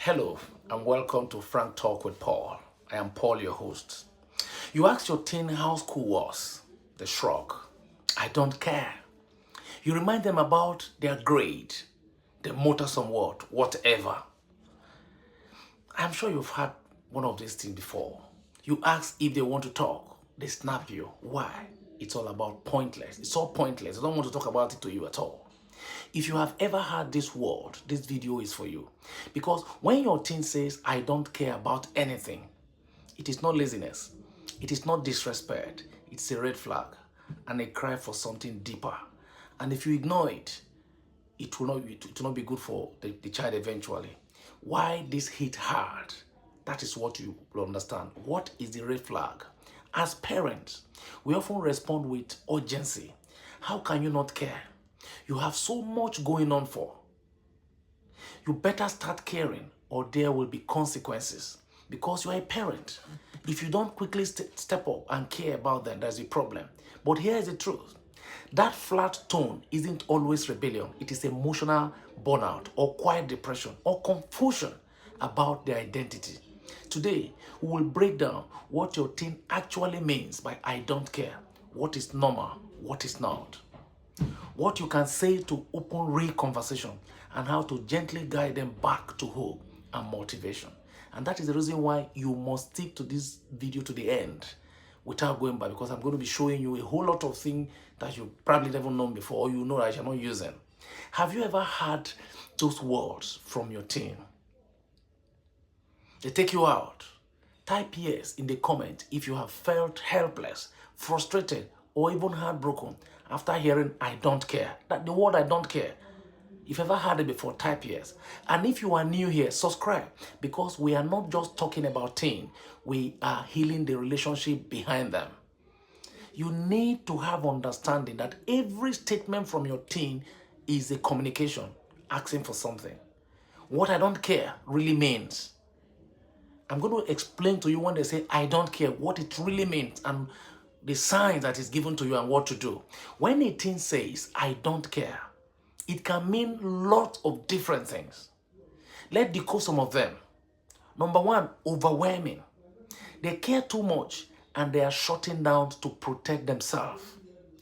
Hello and welcome to Frank Talk with Paul. I am Paul, your host. You ask your teen how school was. They shrug. I don't care. You remind them about their grade, the motor word, whatever. I'm sure you've had one of these things before. You ask if they want to talk. They snap you. Why? It's all about pointless. It's all pointless. They don't want to talk about it to you at all. If you have ever heard this word, this video is for you. Because when your teen says, I don't care about anything, it is not laziness. It is not disrespect. It's a red flag and a cry for something deeper. And if you ignore it, it will not be good for the child eventually. Why this hit hard? That is what you will understand. What is the red flag? As parents, we often respond with urgency. How can you not care? You have so much going on for. You better start caring or there will be consequences because you are a parent. If you don't quickly step up and care about them, there's a problem. But here is the truth. That flat tone isn't always rebellion. It is emotional burnout or quiet depression or confusion about their identity. Today, we will break down what your teen actually means by I don't care. What is normal, what is not. What you can say to open real conversation and how to gently guide them back to hope and motivation. And that is the reason why you must stick to this video to the end without going back, because I'm going to be showing you a whole lot of things that you probably never known before or you know that you're not using. Have you ever heard those words from your teen? They take you out. Type yes in the comment if you have felt helpless, frustrated, or even heartbroken after hearing I don't care. That the word I don't care. If you've ever heard it before, type yes. And if you are new here, subscribe, because we are not just talking about teen. We are healing the relationship behind them. You need to have understanding that every statement from your teen is a communication, asking for something. What I don't care really means. I'm going to explain to you when they say I don't care, what it really means and the signs that is given to you and what to do. When a teen says I don't care, it can mean lots of different things. Let's decode some of them. Number one, overwhelming. They care too much and they are shutting down to protect themselves.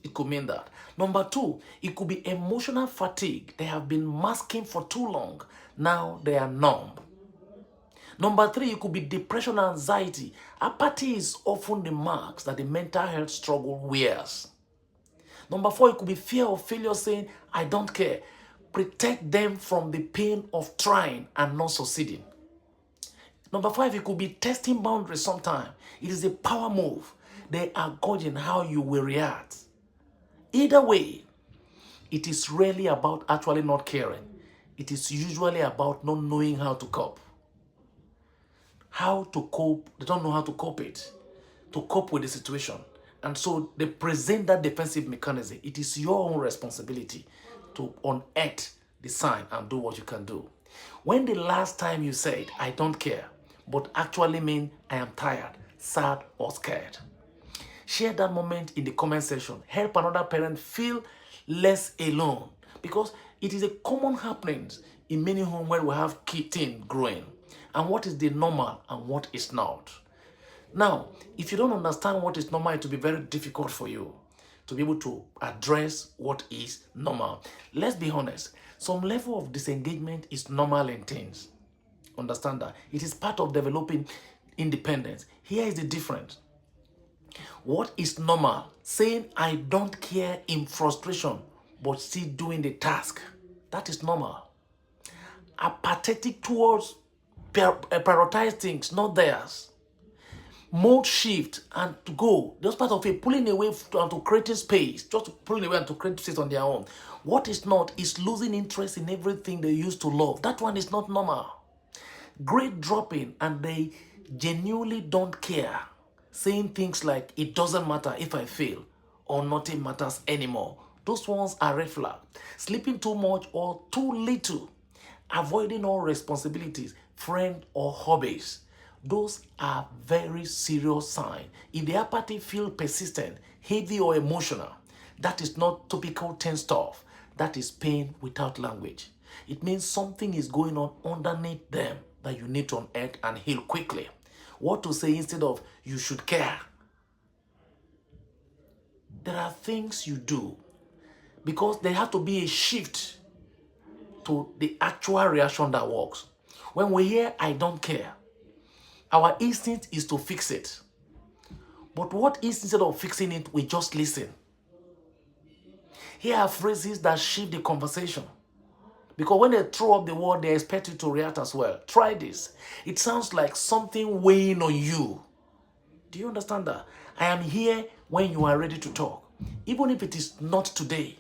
It could mean that. Number two, it could be emotional fatigue. They have been masking for too long. Now they are numb. Number three, it could be depression and anxiety. Apathy is often the marks that the mental health struggle wears. Number four, it could be fear of failure, saying, I don't care. Protect them from the pain of trying and not succeeding. Number five, it could be testing boundaries sometimes. It is a power move. They are gauging how you will react. Either way, it is rarely about actually not caring. It is usually about not knowing how to cope. How to cope, they don't know how to cope with the situation. And so they present that defensive mechanism. It is your own responsibility to unearth the sign and do what you can do. When the last time you said, I don't care, but actually mean I am tired, sad, or scared? Share that moment in the comment section. Help another parent feel less alone, because it is a common happening in many homes where we have teen growing. And what is the normal and what is not. Now, if you don't understand what is normal, it will be very difficult for you to be able to address what is normal. Let's be honest. Some level of disengagement is normal in teens. Understand that. It is part of developing independence. Here is the difference. What is normal? Saying I don't care in frustration, but still doing the task. That is normal. Apathetic towards prioritize things, not theirs. Mode shift and to go. Just part of it, pulling away and to creating space. Just pulling away and to create space on their own. What is not is losing interest in everything they used to love. That one is not normal. Grade dropping and they genuinely don't care. Saying things like, it doesn't matter if I fail or nothing matters anymore. Those ones are red flag. Sleeping too much or too little. Avoiding all responsibilities, friends or hobbies. Those are very serious signs. If the apathy feels persistent, heavy or emotional, that is not typical teen stuff. That is pain without language. It means something is going on underneath them. that you need to unearth and heal quickly. What to say instead of you should care. There are things you do because there has to be a shift to the actual reaction that works. When we hear I don't care, our instinct is to fix it. But what is instead of fixing it, we just listen? Here are phrases that shift the conversation. Because when they throw up the word, they expect you to react as well. Try this. It sounds like something weighing on you. Do you understand that? I am here when you are ready to talk. Even if it is not today.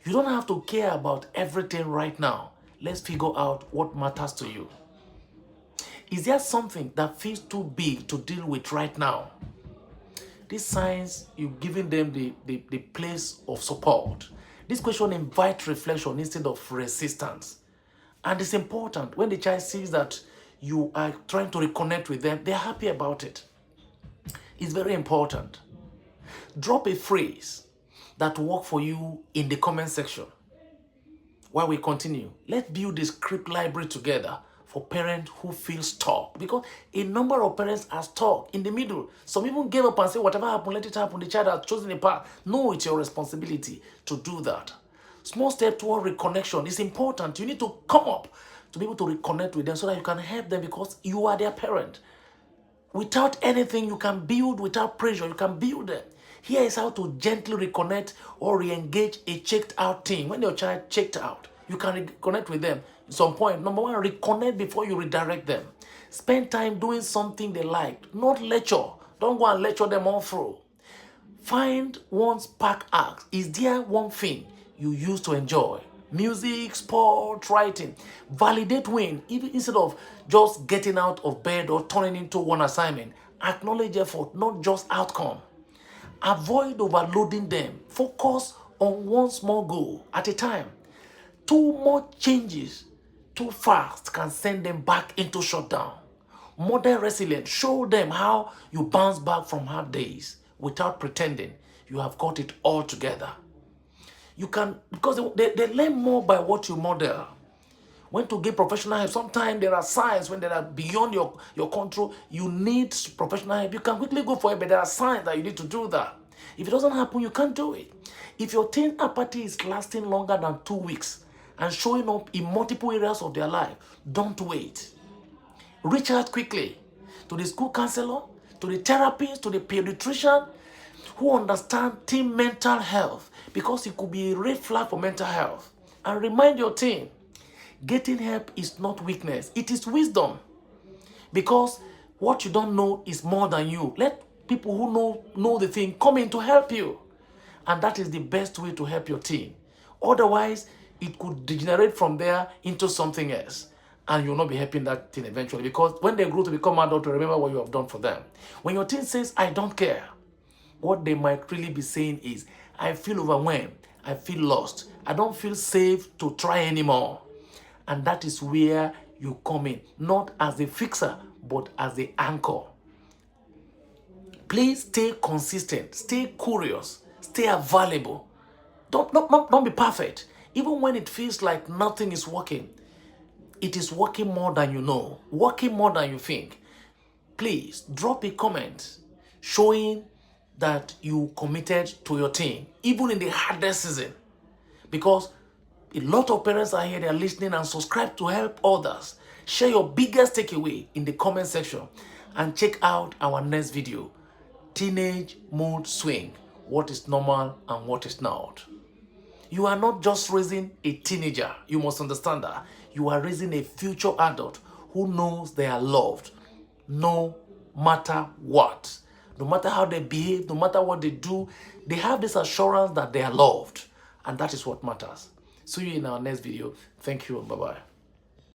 You don't have to care about everything right now. Let's figure out what matters to you. Is there something that feels too big to deal with right now? These signs, you're giving them the place of support. This question invites reflection instead of resistance. And it's important when the child sees that you are trying to reconnect with them, they're happy about it. It's very important. Drop a phrase that works for you in the comment section. While we continue, let's build this script library together for parents who feel stuck, because a number of parents are stuck in the middle. Some even gave up and say, whatever happened, let it happen. The child has chosen a path. No, it's your responsibility to do that. Small step toward reconnection is important. You need to come up to be able to reconnect with them so that you can help them, because you are their parent. Without anything, you can build. Without pressure, you can build them. Here is how to gently reconnect or re-engage a checked out teen. When your child checked out, you can reconnect with them. At some point, number one, reconnect before you redirect them. Spend time doing something they like, not lecture. Don't go and lecture them all through. Find one spark act. Is there one thing you used to enjoy? Music, sport, writing. Validate win, even instead of just getting out of bed or turning into one assignment. Acknowledge effort, not just outcome. Avoid overloading them. Focus on one small goal at a time. Too much changes too fast can send them back into shutdown. Model resilience. Show them how you bounce back from hard days without pretending you have got it all together. You can, because they learn more by what you model. When to get professional help, sometimes there are signs when they are beyond your control. You need professional help. You can quickly go for it, but there are signs that you need to do that. If it doesn't happen, you can't do it. If your teen apathy is lasting longer than 2 weeks and showing up in multiple areas of their life, don't wait. Reach out quickly to the school counselor, to the therapist, to the pediatrician who understand teen mental health, because it could be a red flag for mental health. And remind your teen, getting help is not weakness, it is wisdom. Because what you don't know is more than you. Let people who know the thing come in to help you. And that is the best way to help your teen. Otherwise, it could degenerate from there into something else. And you'll not be helping that teen eventually. Because when they grow to become adult, remember what you have done for them. When your teen says, I don't care, what they might really be saying is, I feel overwhelmed, I feel lost, I don't feel safe to try anymore. And that is where you come in, not as a fixer, but as the anchor. Please stay consistent, stay curious, stay available. Don't be perfect. Even when it feels like nothing is working, it is working more than you know, working more than you think. Please drop a comment showing that you committed to your team, even in the hardest season. Because a lot of parents are here, they are listening, and subscribe to help others. Share your biggest takeaway in the comment section and check out our next video, Teenage Mood Swing, what is normal and what is not. You are not just raising a teenager, you must understand that. You are raising a future adult who knows they are loved, no matter what. No matter how they behave, no matter what they do, they have this assurance that they are loved. And that is what matters. See you in our next video. Thank you and bye-bye.